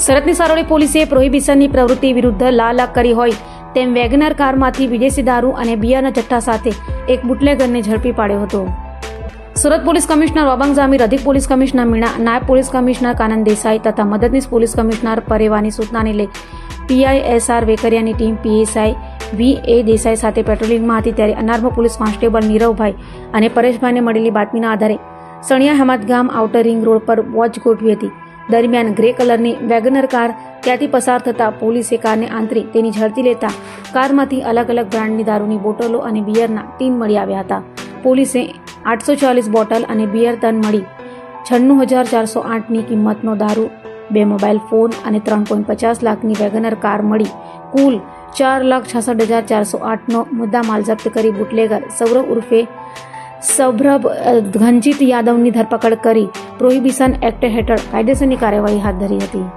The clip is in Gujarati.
સુરતની સારોલી પોલીસે પ્રોહિબિશનની પ્રવૃત્તિ વિરુદ્ધ લાલાક કરી હોય તેમ વેગનર કારમાંથી વિદેશી દારૂ અને બિયરના જથ્થા સાથે એક બુટલેગરને ઝડપી પાડ્યો હતો. સુરત પોલીસ કમિશનર ઓબંગ જામીર, અધિક પોલીસ કમિશનર મીણા, નાયબ પોલીસ કમિશનર કાનન દેસાઈ તથા મદદનીશ પોલીસ કમિશનર પરેવાની સૂચનાને લઈ PISR વેકરિયાની ટીમ PSI VA દેસાઈ સાથે પેટ્રોલિંગમાં હતી ત્યારે અનાર્મ પોલીસ કોન્સ્ટેબલ નીરવભાઈ અને પરેશભાઈને મળેલી બાતમીના આધારે સણિયા હેમત ગામ આઉટર રિંગ રોડ પર વોચ ગોઠવી હતી. દરમિયાન ગ્રે કલરની વેગનર કાર ત્યાંથી પસાર થતા પોલીસે કારને આંતરી તેની ઝડપી લેતા કારમાંથી અલગ અલગ બ્રાન્ડની દારૂની બોટલો અને બિયરના ટીન મળી આવ્યા હતા. પોલીસે 840 બોટલ અને બિયર ટન મળી 96,408ની કિંમતનો દારૂ, 2 મોબાઈલ ફોન અને 3.50 લાખની વેગનર કાર મળી કુલ 4,66,408નો મુદ્દામાલ જપ્ત કરી બુટલેગર સૌરભ ઉર્ફે સૌરભ ઘનજીત યાદવની ધરપકડ કરી પ્રોહિબિશન એક્ટ હેઠળ કાયદેસરની કાર્યવાહી હાથ ધરી હતી.